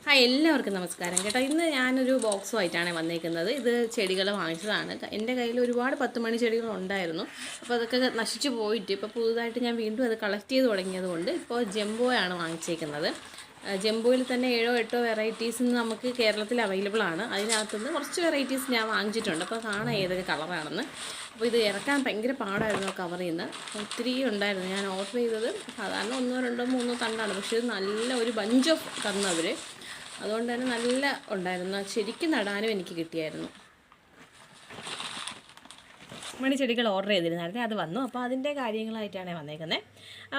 Hi എല്ലാവർക്കും നമസ്കാരം കേട്ടോ. ഇന്ന് ഞാനൊരു ബോക്സുമായിട്ടാണ് വന്നേക്കുന്നത്. ഇത് ചെടികൾ വാങ്ങിച്ചതാണ്. എൻ്റെ കയ്യിൽ ഒരുപാട് 10 മണി ചെടികൾ ഉണ്ടായിരുന്നു. അപ്പോൾ അതൊക്കെ നശിച്ചു പോയിട്ട് ഇപ്പോൾ പുതുതായിട്ട് ഞാൻ വീണ്ടും അത് കളക്ട് ചെയ്ത് തുടങ്ങിയതുകൊണ്ട് ഇപ്പോൾ ജംബോയാണ് വാങ്ങിച്ചേക്കുന്നത്. ജംബോയിൽ തന്നെ 7-8 വെറൈറ്റീസ് നമുക്ക് കേരളത്തിൽ അവൈലബിൾ ആണ്. അതിനകത്തുനിന്ന് കുറച്ച് വെറൈറ്റീസ് ഞാൻ വാങ്ങിച്ചിട്ടുണ്ട്. അപ്പോൾ കാണാം ഏതൊക്കെ കളറാണെന്ന്. അപ്പോൾ ഇത് ഇറക്കാൻ ഭയങ്കര പാടായിരുന്നു കവറിൽ നിന്ന്. ഒത്തിരി ഉണ്ടായിരുന്നു. ഞാൻ ഓർഡർ ചെയ്തത് സാധാരണ 1, 2, 3 തണ്ടാണ്. പക്ഷേ ഇത് നല്ല ഒരു ബഞ്ച് ഓഫ് തന്നവർ. അതുകൊണ്ട് തന്നെ നല്ല ഉണ്ടായിരുന്നു. ശരിക്കും നടാനും എനിക്ക് കിട്ടിയായിരുന്നു. മണിച്ചെടികൾ ഓർഡർ ചെയ്തിരുന്നായിരുന്നു, അത് വന്നു. അപ്പോൾ അതിൻ്റെ കാര്യങ്ങളായിട്ടാണ് വന്നേക്കുന്നത്.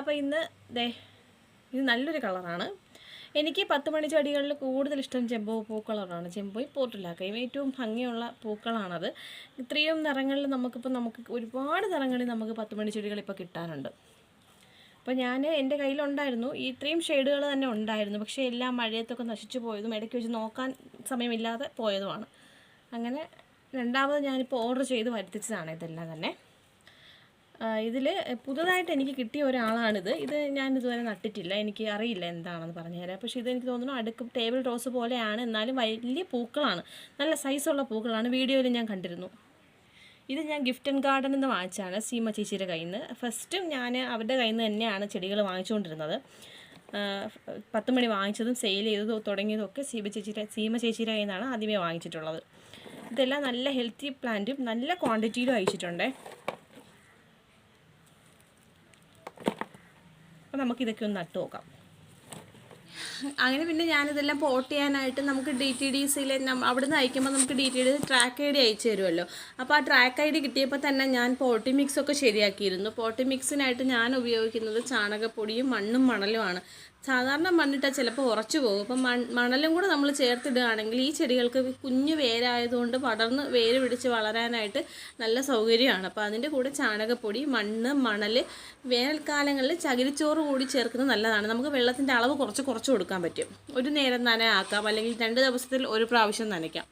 അപ്പോൾ ഇന്ന് ഇത് നല്ലൊരു കളറാണ്. എനിക്ക് 10 മണി ചെടികളിൽ കൂടുതൽ ഇഷ്ടം ചെമ്പോ പൂക്കളറാണ്. ചെമ്പോയും പോർട്ടുലാക്കയും ഏറ്റവും ഭംഗിയുള്ള പൂക്കളാണത്. ഇത്രയും നിറങ്ങളിൽ നമുക്ക് ഒരുപാട് നിറങ്ങളിൽ നമുക്ക് 10 മണി ചെടികൾ ഇപ്പോൾ കിട്ടാനുണ്ട്. അപ്പോൾ എൻ്റെ കയ്യിലുണ്ടായിരുന്നു, ഇത്രയും ഷെയ്ഡുകൾ തന്നെ ഉണ്ടായിരുന്നു. പക്ഷേ എല്ലാം മഴയത്തൊക്കെ നശിച്ചു പോയതും ഇടയ്ക്ക് വെച്ച് നോക്കാൻ സമയമില്ലാതെ പോയതുമാണ്. അങ്ങനെ രണ്ടാമത് ഞാനിപ്പോൾ ഓർഡർ ചെയ്ത് വരുത്തിച്ചതാണ് ഇതെല്ലാം തന്നെ. ഇതിൽ പുതുതായിട്ട് എനിക്ക് കിട്ടിയ ഒരാളാണിത്. ഞാൻ ഇതുവരെ നട്ടിട്ടില്ല, എനിക്ക് അറിയില്ല എന്താണെന്ന് പറഞ്ഞു തരാം. പക്ഷേ ഇതെനിക്ക് തോന്നുന്നു അടുക്ക് ടേബിൾ റോസ് പോലെയാണ്, എന്നാലും വലിയ പൂക്കളാണ്, നല്ല സൈസുള്ള പൂക്കളാണ്. വീഡിയോയിൽ ഞാൻ കണ്ടിരുന്നു. ഇത് ഞാൻ ഗിഫ്റ്റ് ആൻഡ് ഗാർഡനിൽ നിന്ന് വാങ്ങിച്ചാണ്, സീമ ചേച്ചിയുടെ കയ്യിൽ നിന്ന്. ഫസ്റ്റും ഞാൻ അവരുടെ കയ്യിൽ നിന്ന് തന്നെയാണ് ചെടികൾ വാങ്ങിച്ചുകൊണ്ടിരുന്നത്. 10 മണി വാങ്ങിച്ചതും സെയിൽ ചെയ്തതും തുടങ്ങിയതും ഒക്കെ സീമ ചേച്ചിയുടെ കയ്യിൽ നിന്നാണ് ആദ്യമേ വാങ്ങിച്ചിട്ടുള്ളത്. ഇതെല്ലാം നല്ല ഹെൽത്തി പ്ലാന്റും നല്ല ക്വാണ്ടിറ്റിയിലും അയച്ചിട്ടുണ്ട്. അപ്പോൾ നമുക്കിതൊക്കെ ഒന്ന് നട്ടു നോക്കാം. അങ്ങനെ പിന്നെ ഞാനിതെല്ലാം പോട്ട് ചെയ്യാനായിട്ട് നമുക്ക് DTDCയിൽ അവിടെ നിന്ന് അയക്കുമ്പോൾ നമുക്ക് DTD ട്രാക്ക് ID അയച്ചു തരുമല്ലോ. അപ്പോൾ ആ ട്രാക്ക് ID കിട്ടിയപ്പോൾ തന്നെ ഞാൻ പോട്ടി മിക്സൊക്കെ ശരിയാക്കിയിരുന്നു. പോട്ടി മിക്സിനായിട്ട് ഞാൻ ഉപയോഗിക്കുന്നത് ചാണകപ്പൊടിയും മണ്ണും മണലുമാണ്. സാധാരണ മണ്ണിട്ടാൽ ചിലപ്പോൾ ഉറച്ചു പോകും. അപ്പം മണലും കൂടെ നമ്മൾ ചേർത്തിടുകയാണെങ്കിൽ ഈ ചെടികൾക്ക് കുഞ്ഞു വേരായതുകൊണ്ട് പടർന്ന് വേര് പിടിച്ച് വളരാനായിട്ട് നല്ല സൗകര്യമാണ്. അപ്പോൾ അതിൻ്റെ കൂടെ ചാണകപ്പൊടി, മണ്ണ്, മണൽ, വേനൽക്കാലങ്ങളിൽ ചകിരിച്ചോറ് കൂടി ചേർക്കുന്നത് നല്ലതാണ്. നമുക്ക് വെള്ളത്തിൻ്റെ അളവ് കുറച്ച് കൊടുക്കാൻ പറ്റും. ഒരു നേരം നനയാക്കാം, അല്ലെങ്കിൽ 2 ദിവസത്തിൽ ഒരു പ്രാവശ്യം നനയ്ക്കാം.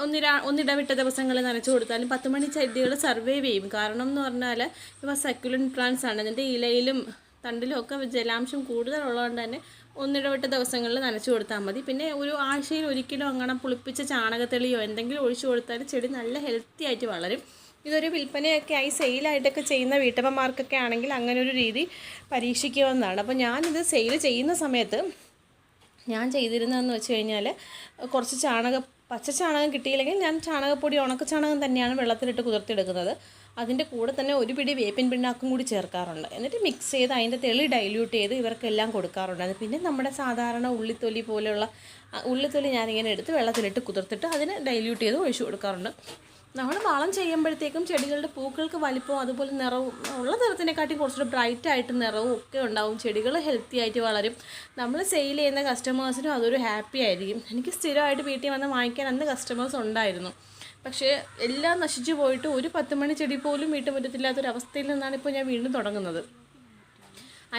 ഒന്നിടവിട്ട ദിവസങ്ങളിൽ നനച്ചു കൊടുത്താലും 10 മണി ചെടികൾ സർവൈവ് ചെയ്യും. കാരണം എന്ന് പറഞ്ഞാൽ ഇവ സക്യുലൻറ്റ് പ്ലാന്റ്സ് ആണ്. അതിൻ്റെ ഇലയിലും തണ്ടിലും ഒക്കെ ജലാംശം കൂടുതലുള്ളതുകൊണ്ട് തന്നെ ഒന്നിടവിട്ട ദിവസങ്ങളിൽ നനച്ചു കൊടുത്താൽ മതി. പിന്നെ ഒരു ആഴ്ചയിൽ ഒരിക്കലും അങ്ങനെ പുളിപ്പിച്ച ചാണകത്തെളിയോ എന്തെങ്കിലും ഒഴിച്ചു കൊടുത്താൽ ചെടി നല്ല ഹെൽത്തി ആയിട്ട് വളരും. ഇതൊരു വിൽപ്പനയൊക്കെ ആയി സെയിലായിട്ടൊക്കെ ചെയ്യുന്ന വീട്ടമ്മമാർക്കൊക്കെ ആണെങ്കിൽ അങ്ങനെ ഒരു രീതി പരീക്ഷിക്കാവുന്നതാണ്. അപ്പോൾ ഞാനിത് സെയിൽ ചെയ്യുന്ന സമയത്ത് ഞാൻ ചെയ്തിരുന്നതെന്ന് വെച്ച് കഴിഞ്ഞാൽ കുറച്ച് പച്ച ചാണകം കിട്ടിയില്ലെങ്കിൽ ഞാൻ ചാണകപ്പൊടി, ഉണക്ക ചാണകം തന്നെയാണ് വെള്ളത്തിലിട്ട് കുതിർത്തെടുക്കുന്നത്. അതിൻ്റെ കൂടെ തന്നെ ഒരു പിടി വേപ്പിൻ പിണ്ണാക്കും കൂടി ചേർക്കാറുണ്ട്. എന്നിട്ട് മിക്സ് ചെയ്ത് അതിൻ്റെ തെളി ഡൈല്യൂട്ട് ചെയ്ത് ഇവർക്കെല്ലാം കൊടുക്കാറുണ്ട്. പിന്നെ നമ്മുടെ സാധാരണ ഉള്ളിത്തൊലി പോലെയുള്ള ഉള്ളിത്തൊലി ഞാനിങ്ങനെ എടുത്ത് വെള്ളത്തിലിട്ട് കുതിർത്തിട്ട് അതിന് ഡൈല്യൂട്ട് ചെയ്ത് ഒഴിച്ചു കൊടുക്കാറുണ്ട്. നമ്മൾ വളം ചെയ്യുമ്പോഴത്തേക്കും ചെടികളുടെ പൂക്കൾക്ക് വലിപ്പവും അതുപോലെ നിറവും ഉള്ള നിറത്തിനെക്കാട്ടി കുറച്ചുകൂടെ ബ്രൈറ്റായിട്ട് നിറവും ഒക്കെ ഉണ്ടാവും. ചെടികൾ ഹെൽത്തി ആയിട്ട് വളരും. നമ്മൾ സെയിൽ ചെയ്യുന്ന കസ്റ്റമേഴ്സിനും അതൊരു ഹാപ്പി ആയിരിക്കും. എനിക്ക് സ്ഥിരമായിട്ട് വീട്ടിൽ വന്ന് വാങ്ങിക്കാൻ അന്ന് കസ്റ്റമേഴ്സ് ഉണ്ടായിരുന്നു. പക്ഷേ എല്ലാം നശിച്ചു പോയിട്ട് ഒരു 10 മണി ചെടി പോലും വീട്ടുമുറ്റത്തില്ലാത്തൊരവസ്ഥയിൽ നിന്നാണ് ഇപ്പോൾ ഞാൻ വീണ്ടും തുടങ്ങുന്നത്.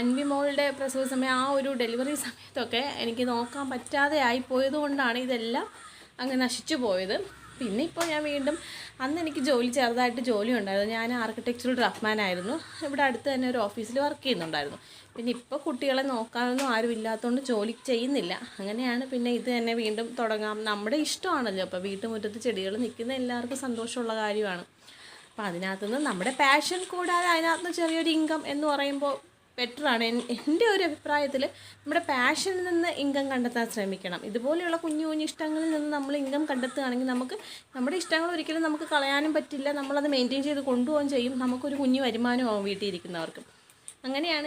അൻവി മോളുടെ പ്രസവ സമയം, ആ ഒരു ഡെലിവറി സമയത്തൊക്കെ എനിക്ക് നോക്കാൻ പറ്റാതെ ആയിപ്പോയത് കൊണ്ടാണ് ഇതെല്ലാം അങ്ങ് നശിച്ചു പോയത്. പിന്നെ ഇപ്പോൾ ഞാൻ വീണ്ടും, അന്ന് എനിക്ക് ചെറുതായിട്ട് ജോലി ഉണ്ടായിരുന്നു. ഞാൻ ആർക്കിടെക്ചറൽ ഡ്രാഫ്റ്റ്മാൻ ആയിരുന്നു. ഇവിടെ അടുത്ത് തന്നെ ഒരു ഓഫീസിൽ വർക്ക് ചെയ്യുന്നുണ്ടായിരുന്നു. പിന്നെ ഇപ്പോൾ കുട്ടികളെ നോക്കാനൊന്നും ആരും ഇല്ലാത്തതുകൊണ്ട് ജോലി ചെയ്യുന്നില്ല. അങ്ങനെയാണ് പിന്നെ ഇത് തന്നെ വീണ്ടും തുടങ്ങാം. നമ്മുടെ ഇഷ്ടമാണല്ലോ. അപ്പോൾ വീട്ടുമുറ്റത്ത് ചെടികൾ നിൽക്കുന്ന എല്ലാവർക്കും സന്തോഷമുള്ള കാര്യമാണ്. അപ്പോൾ അതിനകത്തുനിന്ന് നമ്മുടെ പാഷൻ കൂടാതെ അതിനകത്തുനിന്ന് ചെറിയൊരു ഇൻകം എന്ന് പറയുമ്പോൾ ബെറ്ററാണ്. എൻ്റെ ഒരു അഭിപ്രായത്തിൽ നമ്മുടെ പാഷനിൽ നിന്ന് ഇൻകം കണ്ടെത്താൻ ശ്രമിക്കണം. ഇതുപോലെയുള്ള കുഞ്ഞു ഇഷ്ടങ്ങളിൽ നിന്ന് നമ്മൾ ഇൻകം കണ്ടെത്തുകയാണെങ്കിൽ നമുക്ക് നമ്മുടെ ഇഷ്ടങ്ങൾ ഒരിക്കലും നമുക്ക് കളയാനും പറ്റില്ല. നമ്മളത് മെയിൻറ്റെയിൻ ചെയ്ത് കൊണ്ടുപോകാൻ ചെയ്യും. നമുക്കൊരു കുഞ്ഞു വരുമാനമാവും വീട്ടിൽ ഇരിക്കുന്നവർക്ക്. അങ്ങനെയാണ്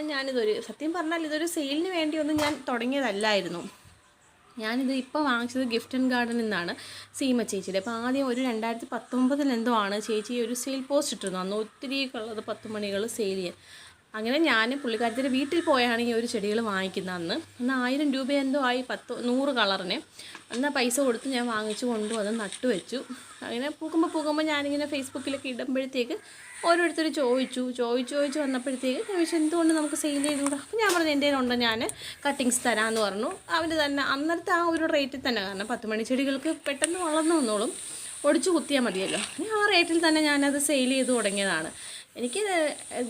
സത്യം പറഞ്ഞാൽ ഇതൊരു സെയിലിന് വേണ്ടിയൊന്നും ഞാൻ തുടങ്ങിയതല്ലായിരുന്നു. ഞാനിത് ഇപ്പോൾ വാങ്ങിച്ചത് ഗിഫ്റ്റ് ആൻഡ് ഗാർഡനിൽ നിന്നാണ്, സീമ ചേച്ചിയുടെ. അപ്പോൾ ആദ്യം ഒരു 2019 എന്തോ ആണ് ചേച്ചി ഒരു സെയിൽ പോസ്റ്റ് ഇട്ടിരുന്നു. അന്ന് ഒത്തിരി ഉള്ളത് 10 മണികൾ സെയിൽ ചെയ്യാൻ. അങ്ങനെ ഞാൻ പുള്ളിക്കാരത്തിൻ്റെ വീട്ടിൽ പോയാണ് ഈ ഒരു ചെടികൾ വാങ്ങിക്കുന്നത്. അന്ന് 1000 രൂപ എന്തോ ആയി 100 കളറിന്. എന്നാൽ പൈസ കൊടുത്ത് ഞാൻ വാങ്ങിച്ചു അത് നട്ടുവെച്ചു. അങ്ങനെ പൂക്കുമ്പോൾ ഞാനിങ്ങനെ ഫേസ്ബുക്കിലൊക്കെ ഇടുമ്പോഴത്തേക്ക് ഓരോരുത്തർ ചോദിച്ചു വന്നപ്പോഴത്തേക്ക് ചോദിച്ചു എന്തുകൊണ്ട് നമുക്ക് സെയിൽ ചെയ്തുകൂടാ. അപ്പോൾ ഞാൻ പറഞ്ഞു എൻ്റെ കയ്യിലുണ്ട്, ഞാൻ കട്ടിങ്സ് തരാമെന്ന് പറഞ്ഞു. അവർ തന്നെ അന്നത്തെ ആ ഒരു റേറ്റിൽ തന്നെ, കാരണം 10 മണി ചെടികൾക്ക് പെട്ടെന്ന് വളർന്നു വന്നോളും, ഒടിച്ചു കുത്തിയാൽ മതിയല്ലോ. ആ റേറ്റിൽ തന്നെ ഞാനത് സെയിൽ ചെയ്ത് തുടങ്ങിയതാണ്. എനിക്ക്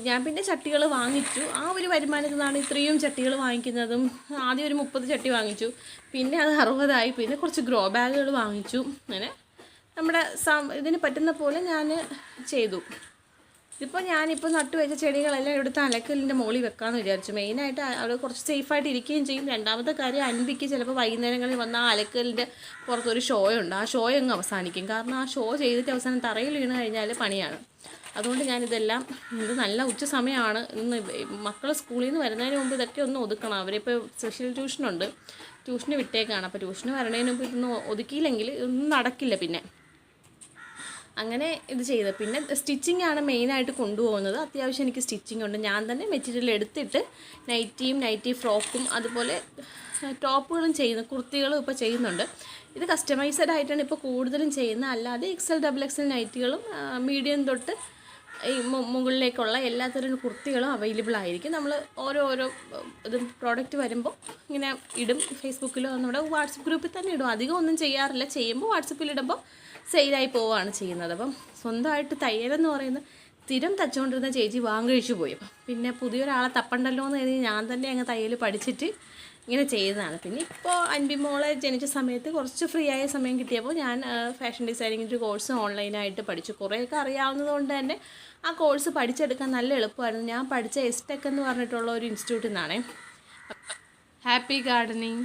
ഞാൻ പിന്നെ ചട്ടികൾ വാങ്ങിച്ചു. ആ ഒരു വരുമാനത്തിൽ നിന്നാണ് ഇത്രയും ചട്ടികൾ വാങ്ങിക്കുന്നതും. ആദ്യം ഒരു 30 ചട്ടി വാങ്ങിച്ചു, പിന്നെ അത് 60 പിന്നെ കുറച്ച് ഗ്രോ ബാഗുകൾ വാങ്ങിച്ചു. അങ്ങനെ നമ്മുടെ ഇതിന് പറ്റുന്ന പോലെ ഞാൻ ചെയ്തു. ഇതിപ്പോൾ ഞാനിപ്പോൾ നട്ടുവെച്ച ചെടികളെല്ലാം ഇവിടുത്തെ അലക്കലിൻ്റെ മുകളിൽ വെക്കാമെന്ന് വിചാരിച്ചു. മെയിനായിട്ട് അവിടെ കുറച്ച് സേഫായിട്ട് ഇരിക്കുകയും ചെയ്യും. രണ്ടാമത്തെ കാര്യം, അൻപിക്ക് ചിലപ്പോൾ വൈകുന്നേരങ്ങളിൽ വന്ന ആ അലക്കലിൻ്റെ പുറത്തൊരു ഷോ ഉണ്ട്. ആ ഷോ അങ്ങ് അവസാനിക്കും. കാരണം ആ ഷോ ചെയ്തിട്ട് അവസാനം തറയിൽ വീണ് കഴിഞ്ഞാൽ പണിയാണ്. അതുകൊണ്ട് ഞാനിതെല്ലാം, ഇത് നല്ല ഉച്ച സമയമാണ്. ഇന്ന് മക്കൾ സ്കൂളിൽ നിന്ന് വരുന്നതിന് മുമ്പ് ഇതൊക്കെ ഒന്ന് ഒതുക്കണം. അവരിപ്പോൾ സ്പെഷ്യൽ ട്യൂഷനുണ്ട്, ട്യൂഷന് വിട്ടേക്കാണ്. അപ്പോൾ ട്യൂഷന് വരണതിന് മുമ്പ് ഇതൊന്ന് ഒതുക്കിയില്ലെങ്കിൽ ഒന്നും നടക്കില്ല. പിന്നെ അങ്ങനെ ഇത് ചെയ്ത് പിന്നെ സ്റ്റിച്ചിങ് ആണ് മെയിനായിട്ട് കൊണ്ടുപോകുന്നത്. അത്യാവശ്യം എനിക്ക് സ്റ്റിച്ചിങ് ഉണ്ട്. ഞാൻ തന്നെ മെറ്റീരിയൽ എടുത്തിട്ട് നൈറ്റി ഫ്രോക്കും അതുപോലെ ടോപ്പുകളും ചെയ്യുന്നു, കുർത്തികളും ഇപ്പോൾ ചെയ്യുന്നുണ്ട്. ഇത് കസ്റ്റമൈസ്ഡ് ആയിട്ടാണ് ഇപ്പോൾ കൂടുതലും ചെയ്യുന്നത്. അല്ലാതെ XL XXL നൈറ്റികളും മീഡിയം തൊട്ട് ഈ മുകളിലേക്കുള്ള എല്ലാത്തരം കുർത്തികളും അവൈലബിൾ ആയിരിക്കും. നമ്മൾ ഓരോ ഇത് പ്രോഡക്റ്റ് വരുമ്പോൾ ഇങ്ങനെ ഇടും. ഫേസ്ബുക്കിലോ നമ്മുടെ വാട്സപ്പ് ഗ്രൂപ്പിൽ തന്നെ ഇടും. അധികം ഒന്നും ചെയ്യാറില്ല. ചെയ്യുമ്പോൾ വാട്സപ്പിൽ ഇടുമ്പോൾ സെയിലായി പോവുകയാണ് ചെയ്യുന്നത്. അപ്പം സ്വന്തമായിട്ട് തയ്യലെന്ന് പറയുന്നത് സ്ഥിരം തച്ചുകൊണ്ടിരുന്ന ചേച്ചി വാങ്ങിച്ചു പോയി. പിന്നെ പുതിയൊരാളെ തപ്പണ്ടല്ലോ എന്ന് കരുതി ഞാൻ തന്നെ അങ്ങ് തയ്യൽ പഠിച്ചിട്ട് ഇങ്ങനെ ചെയ്യുന്നതാണ്. പിന്നെ ഇപ്പോൾ അൻപിമോളെ ജനിച്ച സമയത്ത് കുറച്ച് ഫ്രീ ആയ സമയം കിട്ടിയപ്പോൾ ഞാൻ ഫാഷൻ ഡിസൈനിങ്ങിൻ്റെ കോഴ്സ് ഓൺലൈനായിട്ട് പഠിച്ചു. കുറേയൊക്കെ അറിയാവുന്നത് കൊണ്ട് തന്നെ ആ കോഴ്സ് പഠിച്ചെടുക്കാൻ നല്ല എളുപ്പമായിരുന്നു. ഞാൻ പഠിച്ച എസ്ടെക് എന്ന് പറഞ്ഞിട്ടുള്ള ഒരു ഇൻസ്റ്റിറ്റ്യൂട്ടിൽ നിന്നാണ്. Happy gardening.